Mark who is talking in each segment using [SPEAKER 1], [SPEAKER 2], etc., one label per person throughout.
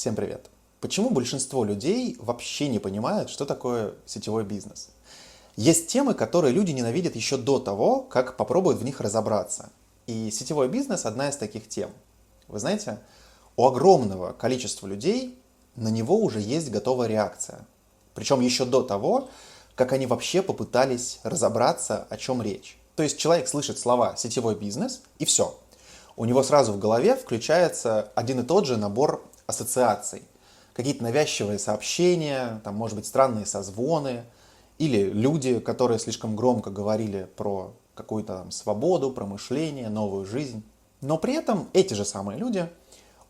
[SPEAKER 1] Всем привет! Почему большинство людей вообще не понимают, что такое сетевой бизнес? Есть темы, которые люди ненавидят еще до того, как попробуют в них разобраться. И сетевой бизнес – одна из таких тем. Вы знаете, у огромного количества людей на него уже есть готовая реакция. Причем еще до того, как они вообще попытались разобраться, о чем речь. То есть человек слышит слова «сетевой бизнес» и все. У него сразу в голове включается один и тот же набор ассоциаций. Какие-то навязчивые сообщения, там, может быть, странные созвоны, или люди, которые слишком громко говорили про какую-то там свободу, про мышление, новую жизнь. Но при этом эти же самые люди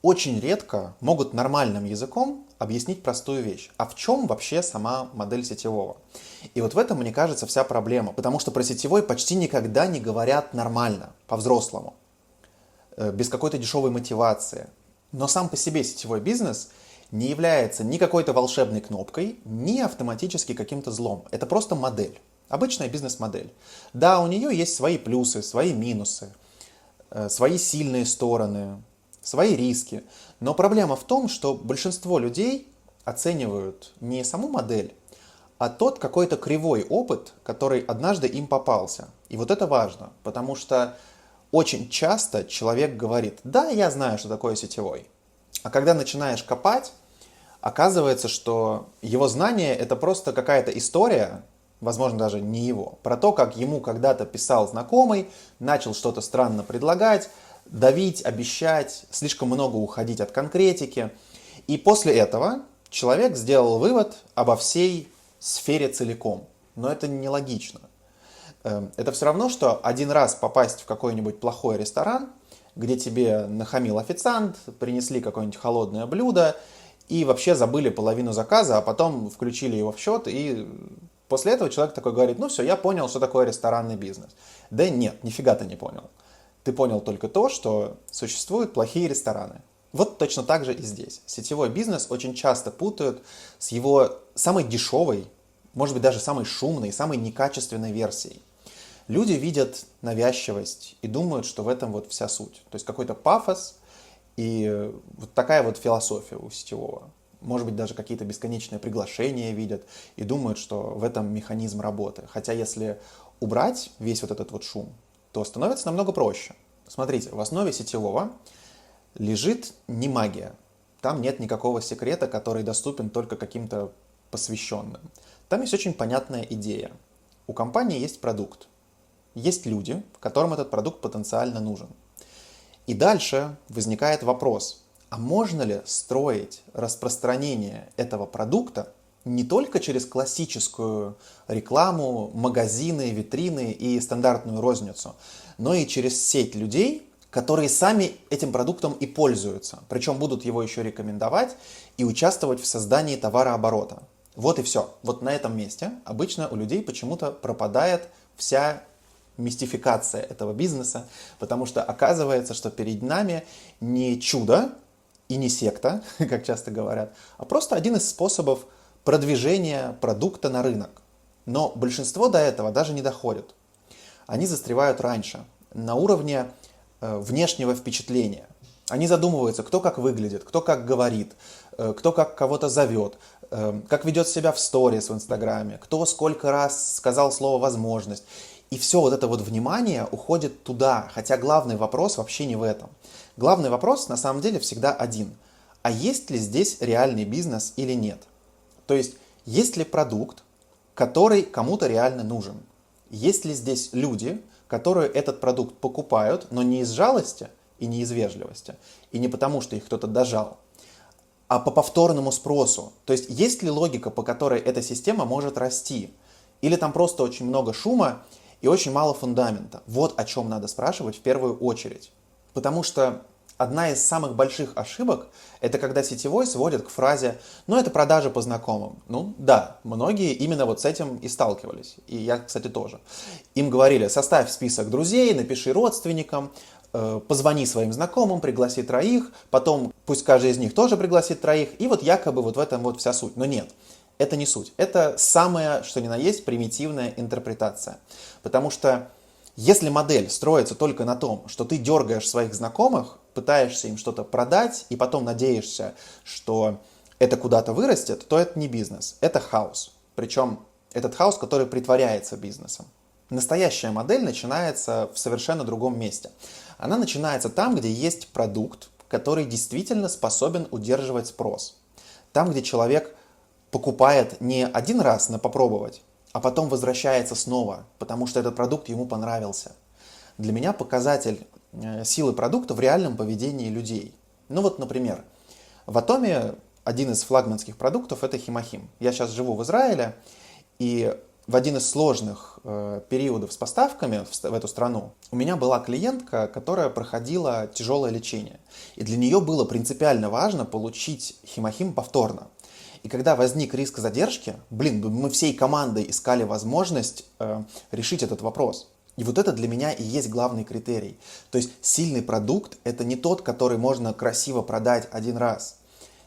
[SPEAKER 1] очень редко могут нормальным языком объяснить простую вещь. А в чем вообще сама модель сетевого? И вот в этом, мне кажется, вся проблема. Потому что про сетевой почти никогда не говорят нормально, по-взрослому, без какой-то дешевой мотивации. Но сам по себе сетевой бизнес не является ни какой-то волшебной кнопкой, ни автоматически каким-то злом. Это просто модель. Обычная бизнес-модель. Да, у нее есть свои плюсы, свои минусы, свои сильные стороны, свои риски. Но проблема в том, что большинство людей оценивают не саму модель, а тот какой-то кривой опыт, который однажды им попался. И вот это важно, потому что очень часто человек говорит: да, я знаю, что такое сетевой. А когда начинаешь копать, оказывается, что его знание – это просто какая-то история, возможно, даже не его, про то, как ему когда-то писал знакомый, начал что-то странно предлагать, давить, обещать, слишком много уходить от конкретики. И после этого человек сделал вывод обо всей сфере целиком. Но это нелогично. Это все равно, что один раз попасть в какой-нибудь плохой ресторан, где тебе нахамил официант, принесли какое-нибудь холодное блюдо и вообще забыли половину заказа, а потом включили его в счет, и после этого человек такой говорит: ну все, я понял, что такое ресторанный бизнес. Да нет, нифига ты не понял. Ты понял только то, что существуют плохие рестораны. Вот точно так же и здесь. Сетевой бизнес очень часто путают с его самой дешевой, может быть даже самой шумной, самой некачественной версией. Люди видят навязчивость и думают, что в этом вот вся суть. То есть какой-то пафос и вот такая вот философия у сетевого. Может быть, даже какие-то бесконечные приглашения видят и думают, что в этом механизм работы. Хотя если убрать весь вот этот вот шум, то становится намного проще. Смотрите, в основе сетевого лежит не магия. Там нет никакого секрета, который доступен только каким-то посвященным. Там есть очень понятная идея. У компании есть продукт. Есть люди, которым этот продукт потенциально нужен. И дальше возникает вопрос: а можно ли строить распространение этого продукта не только через классическую рекламу, магазины, витрины и стандартную розницу, но и через сеть людей, которые сами этим продуктом и пользуются, причем будут его еще рекомендовать и участвовать в создании товарооборота. Вот и все. Вот на этом месте обычно у людей почему-то пропадает вся мистификация этого бизнеса, потому что оказывается, что перед нами не чудо и не секта, как часто говорят, а просто один из способов продвижения продукта на рынок. Но большинство до этого даже не доходит. Они застревают раньше, на уровне внешнего впечатления. Они задумываются, кто как выглядит, кто как говорит, кто как кого-то зовет, как ведет себя в сторис в Инстаграме, кто сколько раз сказал слово «возможность». И все вот это вот внимание уходит туда, хотя главный вопрос вообще не в этом. Главный вопрос на самом деле всегда один. А есть ли здесь реальный бизнес или нет? То есть ли продукт, который кому-то реально нужен? Есть ли здесь люди, которые этот продукт покупают, но не из жалости и не из вежливости, и не потому, что их кто-то дожал, а по повторному спросу? То есть ли логика, по которой эта система может расти? Или там просто очень много шума и очень мало фундамента? Вот о чем надо спрашивать в первую очередь. Потому что одна из самых больших ошибок – это когда сетевой сводят к фразе «ну, это продажи по знакомым». Ну, да, многие именно вот с этим и сталкивались. И я, кстати, тоже. Им говорили: составь список друзей, напиши родственникам, позвони своим знакомым, пригласи троих, потом пусть каждый из них тоже пригласит троих, и вот якобы вот в этом вот вся суть. Но нет. Это не суть. Это самая, что ни на есть, примитивная интерпретация. Потому что если модель строится только на том, что ты дергаешь своих знакомых, пытаешься им что-то продать и потом надеешься, что это куда-то вырастет, то это не бизнес, это хаос. Причем этот хаос, который притворяется бизнесом. Настоящая модель начинается в совершенно другом месте. Она начинается там, где есть продукт, который действительно способен удерживать спрос. Там, где человек покупает не один раз на попробовать, а потом возвращается снова, потому что этот продукт ему понравился. Для меня показатель силы продукта в реальном поведении людей. Ну вот, например, в Атоме один из флагманских продуктов – это Химохим. Я сейчас живу в Израиле, и в один из сложных периодов с поставками в эту страну у меня была клиентка, которая проходила тяжелое лечение. И для нее было принципиально важно получить Химохим повторно. И когда возник риск задержки, мы всей командой искали возможность решить этот вопрос. И вот это для меня и есть главный критерий. То есть сильный продукт – это не тот, который можно красиво продать один раз.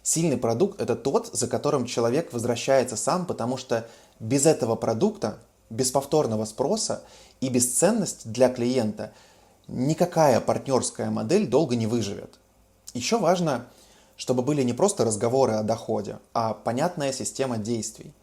[SPEAKER 1] Сильный продукт – это тот, за которым человек возвращается сам, потому что без этого продукта, без повторного спроса и без ценности для клиента никакая партнерская модель долго не выживет. Еще важно, чтобы были не просто разговоры о доходе, а понятная система действий.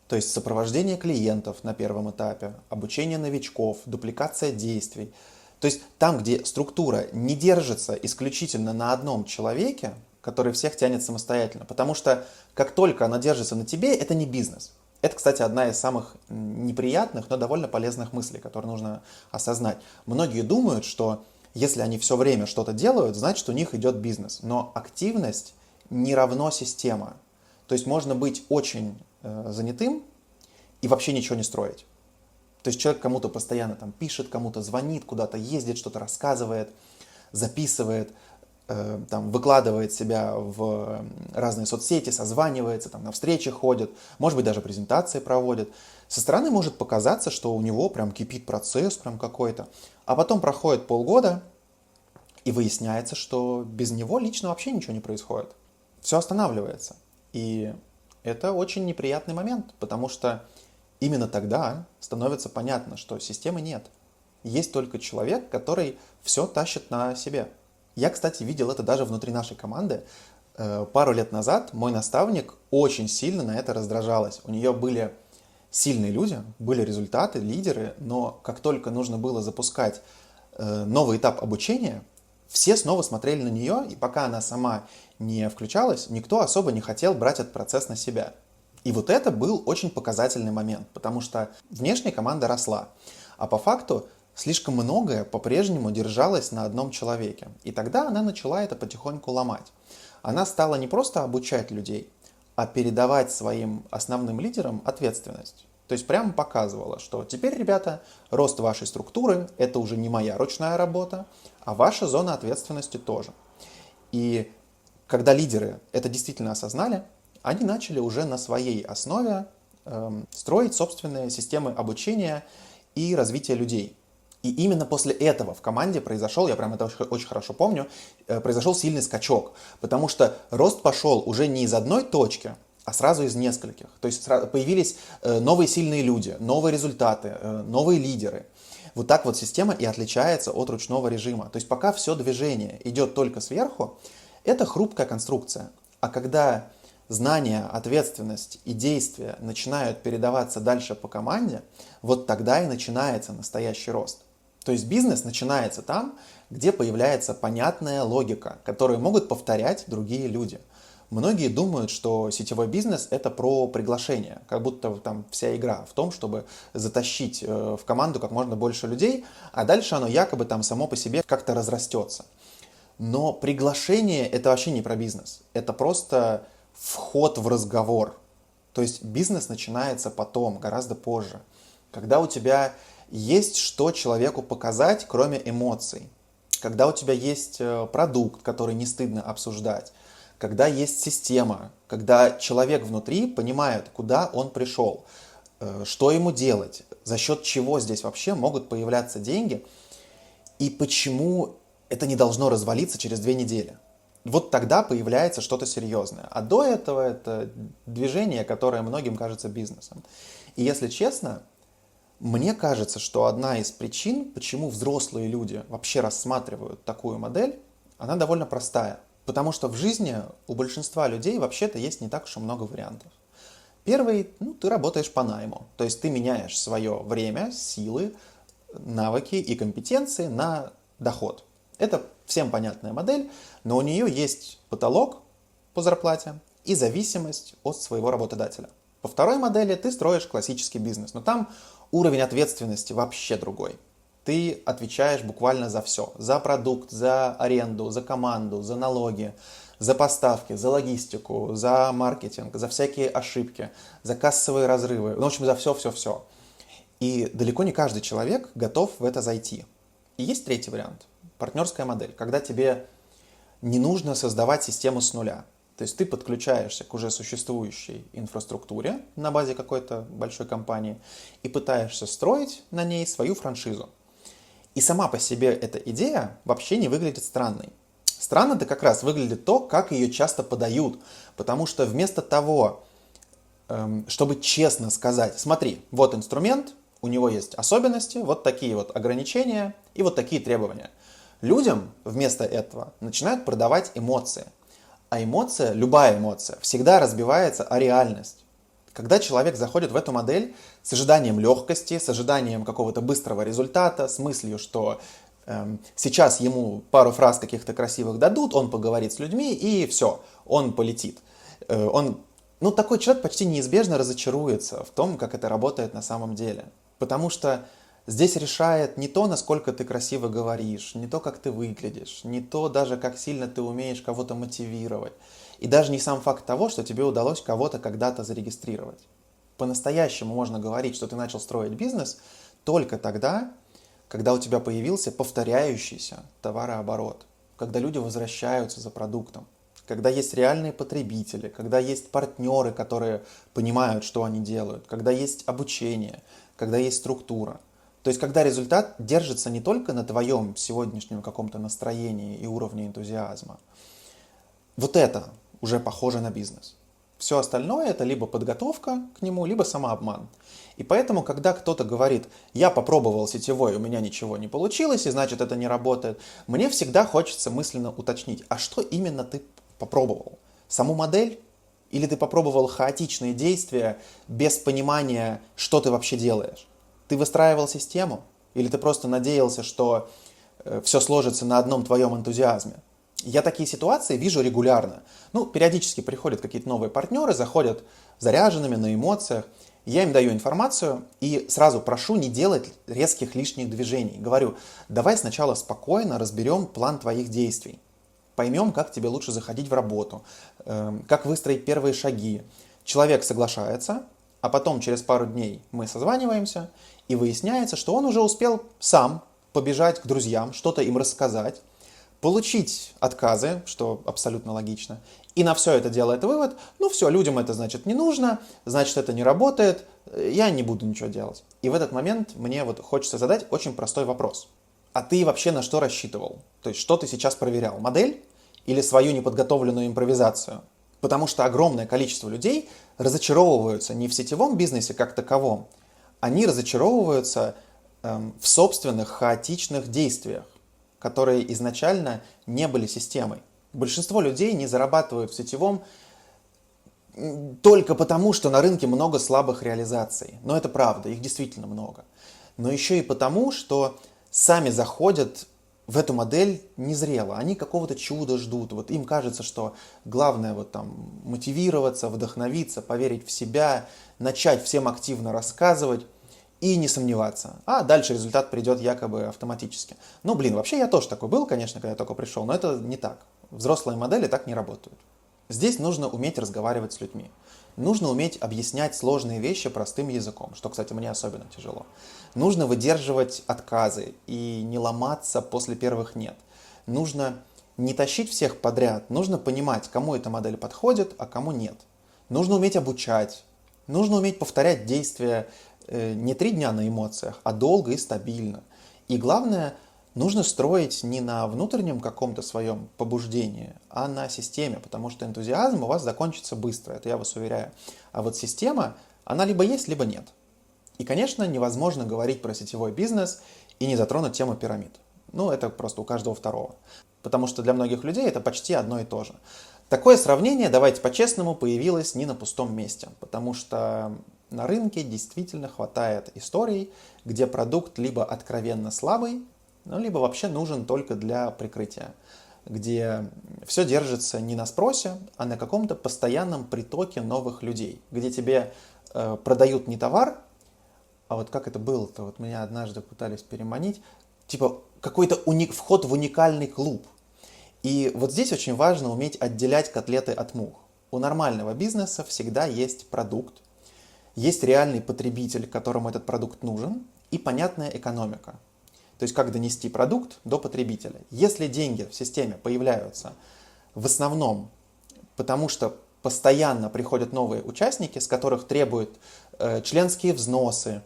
[SPEAKER 1] То есть сопровождение клиентов на первом этапе, обучение новичков, дупликация действий. То есть там, где структура не держится исключительно на одном человеке, который всех тянет самостоятельно. Потому что как только она держится на тебе, это не бизнес. Это, кстати, одна из самых неприятных, но довольно полезных мыслей, которые нужно осознать. Многие думают, что если они все время что-то делают, значит, у них идет бизнес. Но активность не равно система. То есть можно быть очень занятым и вообще ничего не строить. То есть человек кому-то постоянно там пишет, кому-то звонит, куда-то ездит, что-то рассказывает, записывает, там, выкладывает себя в разные соцсети, созванивается, там, на встречи ходит, может быть, даже презентации проводит. Со стороны может показаться, что у него прям кипит процесс прям какой-то. А потом проходит полгода, и выясняется, что без него лично вообще ничего не происходит. Все останавливается. И это очень неприятный момент, потому что именно тогда становится понятно, что системы нет. Есть только человек, который все тащит на себе. Я, кстати, видел это даже внутри нашей команды. Пару лет назад мой наставник очень сильно на это раздражалась. У нее были сильные люди, были результаты, лидеры, но как только нужно было запускать новый этап обучения, все снова смотрели на нее, и пока она сама не включалась, никто особо не хотел брать этот процесс на себя. И вот это был очень показательный момент, потому что внешняя команда росла, а по факту слишком многое по-прежнему держалось на одном человеке. И тогда она начала это потихоньку ломать. Она стала не просто обучать людей, а передавать своим основным лидерам ответственность. То есть прямо показывала, что теперь, ребята, рост вашей структуры – это уже не моя ручная работа, а ваша зона ответственности тоже. И когда лидеры это действительно осознали, они начали уже на своей основе строить собственные системы обучения и развития людей. И именно после этого в команде произошел, я прям это очень хорошо помню, произошел сильный скачок, потому что рост пошел уже не из одной точки, а сразу из нескольких. То есть появились новые сильные люди, новые результаты, новые лидеры. Вот так вот система и отличается от ручного режима. То есть пока все движение идет только сверху, это хрупкая конструкция. А когда знания, ответственность и действия начинают передаваться дальше по команде, вот тогда и начинается настоящий рост. То есть бизнес начинается там, где появляется понятная логика, которую могут повторять другие люди. Многие думают, что сетевой бизнес – это про приглашение, как будто там вся игра в том, чтобы затащить в команду как можно больше людей, а дальше оно якобы там само по себе как-то разрастется. Но приглашение – это вообще не про бизнес, это просто вход в разговор. То есть бизнес начинается потом, гораздо позже, когда у тебя есть что человеку показать, кроме эмоций, когда у тебя есть продукт, который не стыдно обсуждать, когда есть система, когда человек внутри понимает, куда он пришел, что ему делать, за счет чего здесь вообще могут появляться деньги и почему это не должно развалиться через 2 недели. Вот тогда появляется что-то серьезное. А до этого это движение, которое многим кажется бизнесом. И если честно, мне кажется, что одна из причин, почему взрослые люди вообще рассматривают такую модель, она довольно простая. Потому что в жизни у большинства людей вообще-то есть не так уж и много вариантов. Первый, ты работаешь по найму. То есть ты меняешь свое время, силы, навыки и компетенции на доход. Это всем понятная модель, но у нее есть потолок по зарплате и зависимость от своего работодателя. По второй модели ты строишь классический бизнес, но там уровень ответственности вообще другой. Ты отвечаешь буквально за все. За продукт, за аренду, за команду, за налоги, за поставки, за логистику, за маркетинг, за всякие ошибки, за кассовые разрывы. В общем, за все-все-все. И далеко не каждый человек готов в это зайти. И есть третий вариант. Партнерская модель, когда тебе не нужно создавать систему с нуля. То есть ты подключаешься к уже существующей инфраструктуре на базе какой-то большой компании и пытаешься строить на ней свою франшизу. И сама по себе эта идея вообще не выглядит странной. Странно-то как раз выглядит то, как ее часто подают. Потому что вместо того, чтобы честно сказать, смотри, вот инструмент, у него есть особенности, вот такие вот ограничения и вот такие требования. Людям вместо этого начинают продавать эмоции. А эмоция, любая эмоция, всегда разбивается о реальность. Когда человек заходит в эту модель с ожиданием легкости, с ожиданием какого-то быстрого результата, с мыслью, что сейчас ему пару фраз каких-то красивых дадут, он поговорит с людьми и все, он полетит. Такой человек почти неизбежно разочаруется в том, как это работает на самом деле. Потому что здесь решает не то, насколько ты красиво говоришь, не то, как ты выглядишь, не то даже, как сильно ты умеешь кого-то мотивировать. И даже не сам факт того, что тебе удалось кого-то когда-то зарегистрировать. По-настоящему можно говорить, что ты начал строить бизнес только тогда, когда у тебя появился повторяющийся товарооборот, когда люди возвращаются за продуктом, когда есть реальные потребители, когда есть партнеры, которые понимают, что они делают, когда есть обучение, когда есть структура. То есть, когда результат держится не только на твоем сегодняшнем каком-то настроении и уровне энтузиазма. Вот это уже похоже на бизнес. Все остальное это либо подготовка к нему, либо самообман. И поэтому, когда кто-то говорит, я попробовал сетевой, у меня ничего не получилось, и значит это не работает, мне всегда хочется мысленно уточнить, а что именно ты попробовал? Саму модель? Или ты попробовал хаотичные действия без понимания, что ты вообще делаешь? Ты выстраивал систему? Или ты просто надеялся, что все сложится на одном твоем энтузиазме? Я такие ситуации вижу регулярно. Периодически приходят какие-то новые партнеры, заходят заряженными на эмоциях. Я им даю информацию и сразу прошу не делать резких лишних движений. Говорю, давай сначала спокойно разберем план твоих действий. Поймем, как тебе лучше заходить в работу, как выстроить первые шаги. Человек соглашается, а потом через пару дней мы созваниваемся, и выясняется, что он уже успел сам побежать к друзьям, что-то им рассказать, получить отказы, что абсолютно логично, и на все это делает вывод, все, людям это значит не нужно, значит это не работает, я не буду ничего делать. И в этот момент мне хочется задать очень простой вопрос. А ты вообще на что рассчитывал? То есть что ты сейчас проверял? Модель или свою неподготовленную импровизацию? Потому что огромное количество людей разочаровываются не в сетевом бизнесе как таковом, они разочаровываются в собственных хаотичных действиях, которые изначально не были системой. Большинство людей не зарабатывают в сетевом только потому, что на рынке много слабых реализаций. Но это правда, их действительно много. Но еще и потому, что сами заходят в эту модель незрело. Они какого-то чуда ждут. Им кажется, что главное мотивироваться, вдохновиться, поверить в себя, начать всем активно рассказывать и не сомневаться. А дальше результат придет якобы автоматически. Вообще я тоже такой был, конечно, когда я только пришел, но это не так. Взрослые модели так не работают. Здесь нужно уметь разговаривать с людьми. Нужно уметь объяснять сложные вещи простым языком, что, кстати, мне особенно тяжело. Нужно выдерживать отказы и не ломаться после первых «нет». Нужно не тащить всех подряд, нужно понимать, кому эта модель подходит, а кому нет. Нужно уметь обучать, нужно уметь повторять действия не 3 дня на эмоциях, а долго и стабильно. И главное, нужно строить не на внутреннем каком-то своем побуждении, а на системе, потому что энтузиазм у вас закончится быстро, это я вас уверяю. А система, она либо есть, либо нет. И, конечно, невозможно говорить про сетевой бизнес и не затронуть тему пирамид. Это просто у каждого второго. потому что для многих людей это почти одно и то же. Такое сравнение, давайте по-честному, появилось не на пустом месте, потому что на рынке действительно хватает историй, где продукт либо откровенно слабый, ну, либо вообще нужен только для прикрытия, где все держится не на спросе, а на каком-то постоянном притоке новых людей, где тебе продают не товар, а вот как это было-то, вот меня однажды пытались переманить, типа какой-то вход в уникальный клуб. И вот здесь очень важно уметь отделять котлеты от мух. У нормального бизнеса всегда есть продукт, есть реальный потребитель, которому этот продукт нужен, и понятная экономика. То есть как донести продукт до потребителя. Если деньги в системе появляются в основном потому, что постоянно приходят новые участники, с которых требуют членские взносы,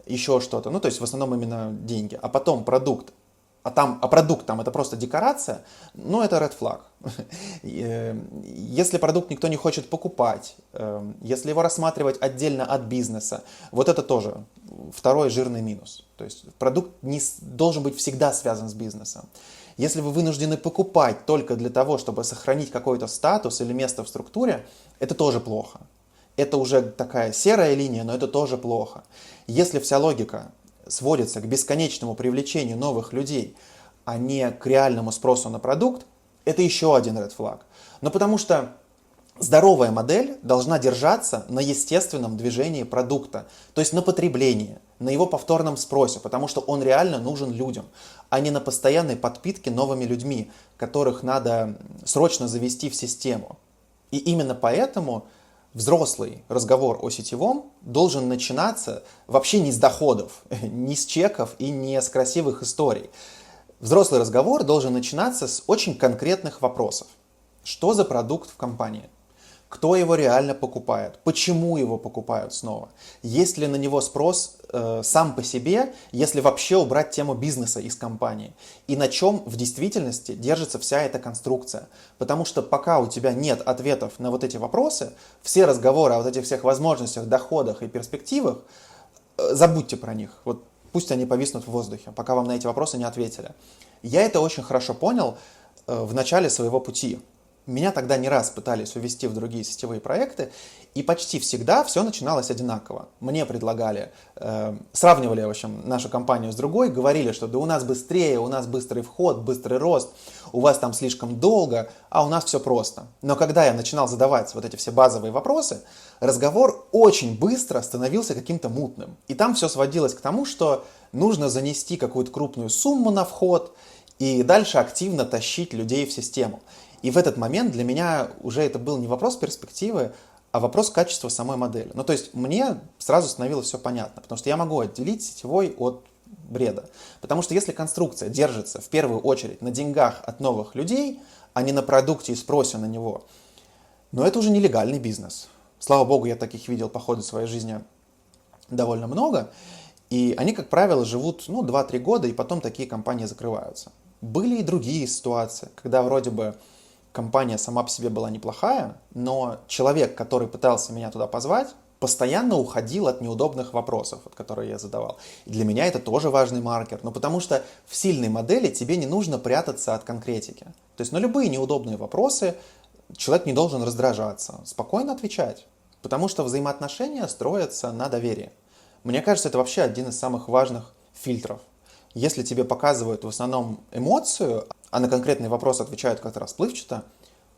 [SPEAKER 1] еще что-то, ну то есть в основном именно деньги, а потом продукт, а продукт там это просто декорация, ну это red flag. Если продукт никто не хочет покупать, если его рассматривать отдельно от бизнеса, вот это тоже второй жирный минус. То есть продукт не должен быть всегда связан с бизнесом. Если вы вынуждены покупать только для того, чтобы сохранить какой-то статус или место в структуре, это тоже плохо. Это уже такая серая линия, но это тоже плохо. Если вся логика сводится к бесконечному привлечению новых людей, а не к реальному спросу на продукт, это еще один red flag. Но потому что здоровая модель должна держаться на естественном движении продукта, то есть на потреблении, на его повторном спросе, потому что он реально нужен людям, а не на постоянной подпитке новыми людьми, которых надо срочно завести в систему. И именно поэтому взрослый разговор о сетевом должен начинаться вообще не с доходов, не с чеков и не с красивых историй. Взрослый разговор должен начинаться с очень конкретных вопросов. Что за продукт в компании? Кто его реально покупает? Почему его покупают снова? Есть ли на него спрос сам по себе, если вообще убрать тему бизнеса из компании? И на чем в действительности держится вся эта конструкция? Потому что пока у тебя нет ответов на вот эти вопросы, все разговоры о вот этих всех возможностях, доходах и перспективах, забудьте про них. Вот пусть они повиснут в воздухе, пока вам на эти вопросы не ответили. Я это очень хорошо понял в начале своего пути. Меня тогда не раз пытались увести в другие сетевые проекты, и почти всегда все начиналось одинаково. Мне предлагали, сравнивали, в общем, нашу компанию с другой, говорили, что да у нас быстрее, у нас быстрый вход, быстрый рост, у вас там слишком долго, а у нас все просто. Но когда я начинал задавать вот эти все базовые вопросы, разговор очень быстро становился каким-то мутным. И там все сводилось к тому, что нужно занести какую-то крупную сумму на вход и дальше активно тащить людей в систему. И в этот момент для меня уже это был не вопрос перспективы, а вопрос качества самой модели. Ну, то есть мне сразу становилось все понятно, потому что я могу отделить сетевой от бреда. Потому что если конструкция держится в первую очередь на деньгах от новых людей, а не на продукте и спросе на него, но это уже нелегальный бизнес. Слава богу, я таких видел по ходу своей жизни довольно много. И они, как правило, живут 2-3 года, и потом такие компании закрываются. Были и другие ситуации, когда вроде бы компания сама по себе была неплохая, но человек, который пытался меня туда позвать, постоянно уходил от неудобных вопросов, которые я задавал. И для меня это тоже важный маркер, потому что в сильной модели тебе не нужно прятаться от конкретики. То есть на любые неудобные вопросы человек не должен раздражаться, спокойно отвечать, потому что взаимоотношения строятся на доверии. Мне кажется, это вообще один из самых важных фильтров. Если тебе показывают в основном эмоцию, а на конкретный вопрос отвечают как-то расплывчато,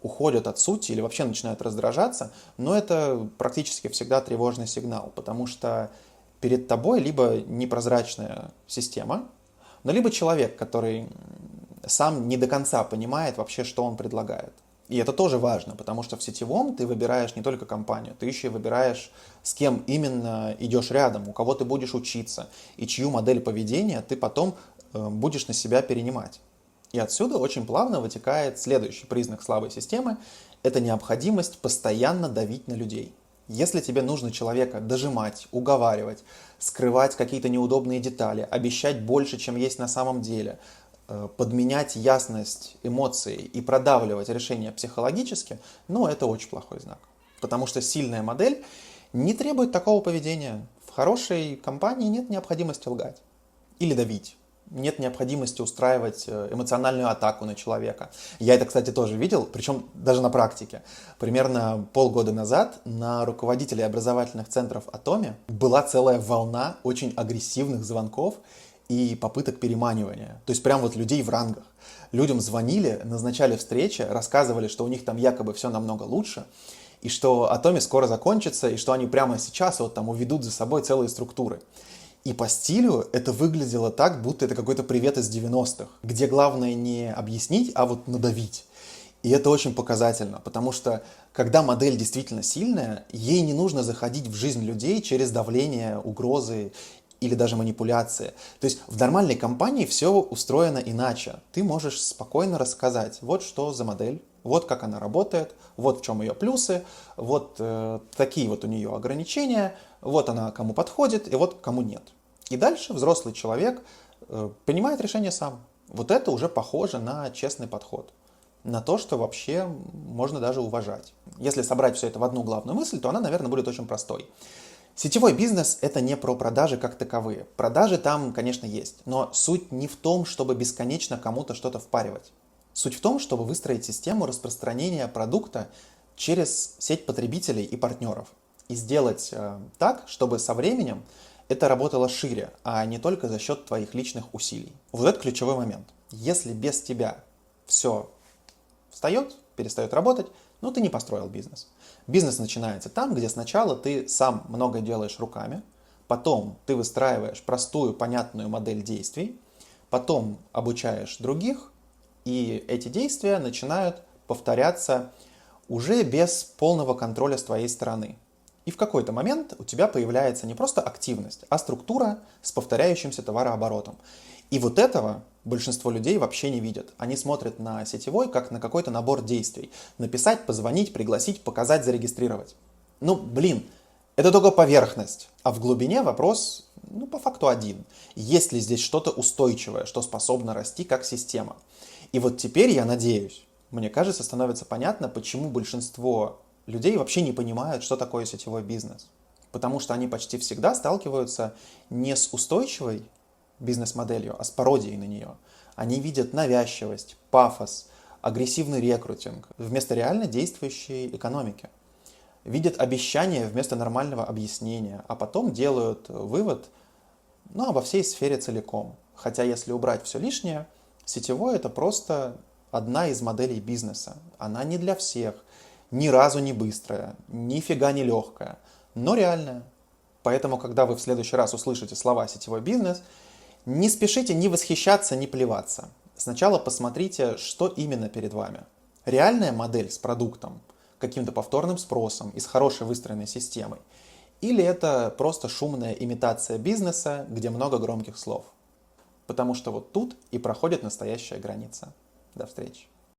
[SPEAKER 1] уходят от сути или вообще начинают раздражаться, но это практически всегда тревожный сигнал, потому что перед тобой либо непрозрачная система, но либо человек, который сам не до конца понимает вообще, что он предлагает. И это тоже важно, потому что в сетевом ты выбираешь не только компанию, ты еще и выбираешь, с кем именно идешь рядом, у кого ты будешь учиться, и чью модель поведения ты потом будешь на себя перенимать. И отсюда очень плавно вытекает следующий признак слабой системы – это необходимость постоянно давить на людей. Если тебе нужно человека дожимать, уговаривать, скрывать какие-то неудобные детали, обещать больше, чем есть на самом деле, подменять ясность эмоций и продавливать решения психологически, это очень плохой знак. Потому что сильная модель не требует такого поведения. В хорошей компании нет необходимости лгать или давить. нет необходимости устраивать эмоциональную атаку на человека. Я это, кстати, тоже видел, причем даже на практике. Примерно полгода назад на руководителей образовательных центров Атоми была целая волна очень агрессивных звонков и попыток переманивания. То есть прям вот людей в рангах. Людям звонили, назначали встречи, рассказывали, что у них там якобы все намного лучше, и что Атоми скоро закончится, и что они прямо сейчас вот там уведут за собой целые структуры. И по стилю это выглядело так, будто это какой-то привет из 90-х, где главное не объяснить, а вот надавить. И это очень показательно, потому что когда модель действительно сильная, ей не нужно заходить в жизнь людей через давление, угрозы или даже манипуляции. То есть в нормальной компании все устроено иначе. Ты можешь спокойно рассказать, вот что за модель, вот как она работает, вот в чем ее плюсы, вот такие вот у нее ограничения, вот она кому подходит и вот кому нет. И дальше взрослый человек принимает решение сам. Вот это уже похоже на честный подход. На то, что вообще можно даже уважать. Если собрать все это в одну главную мысль, то она, наверное, будет очень простой. Сетевой бизнес – это не про продажи как таковые. Продажи там, конечно, есть, но суть не в том, чтобы бесконечно кому-то что-то впаривать. Суть в том, чтобы выстроить систему распространения продукта через сеть потребителей и партнеров. И сделать так, чтобы со временем это работало шире, а не только за счет твоих личных усилий. Вот это ключевой момент. Если без тебя все встает, перестает работать, ну ты не построил бизнес. Бизнес начинается там, где сначала ты сам много делаешь руками, потом ты выстраиваешь простую, понятную модель действий, потом обучаешь других, и эти действия начинают повторяться уже без полного контроля с твоей стороны. И в какой-то момент у тебя появляется не просто активность, а структура с повторяющимся товарооборотом. И вот этого большинство людей вообще не видят. Они смотрят на сетевой как на какой-то набор действий. Написать, позвонить, пригласить, показать, зарегистрировать. Ну, блин, это только поверхность. А в глубине вопрос, ну, по факту один. Есть ли здесь что-то устойчивое, что способно расти как система? И вот теперь, я надеюсь, мне кажется, становится понятно, почему большинство людей вообще не понимают, что такое сетевой бизнес. Потому что они почти всегда сталкиваются не с устойчивой бизнес-моделью, а с пародией на нее. Они видят навязчивость, пафос, агрессивный рекрутинг вместо реально действующей экономики. Видят обещания вместо нормального объяснения, а потом делают вывод, ну, обо всей сфере целиком. Хотя если убрать все лишнее, сетевой это просто одна из моделей бизнеса. Она не для всех, ни разу не быстрая, нифига не легкая, но реальная. Поэтому, когда вы в следующий раз услышите слова «сетевой бизнес», не спешите ни восхищаться, ни плеваться. Сначала посмотрите, что именно перед вами. Реальная модель с продуктом, каким-то повторным спросом и с хорошей выстроенной системой. Или это просто шумная имитация бизнеса, где много громких слов. Потому что вот тут и проходит настоящая граница. До встречи.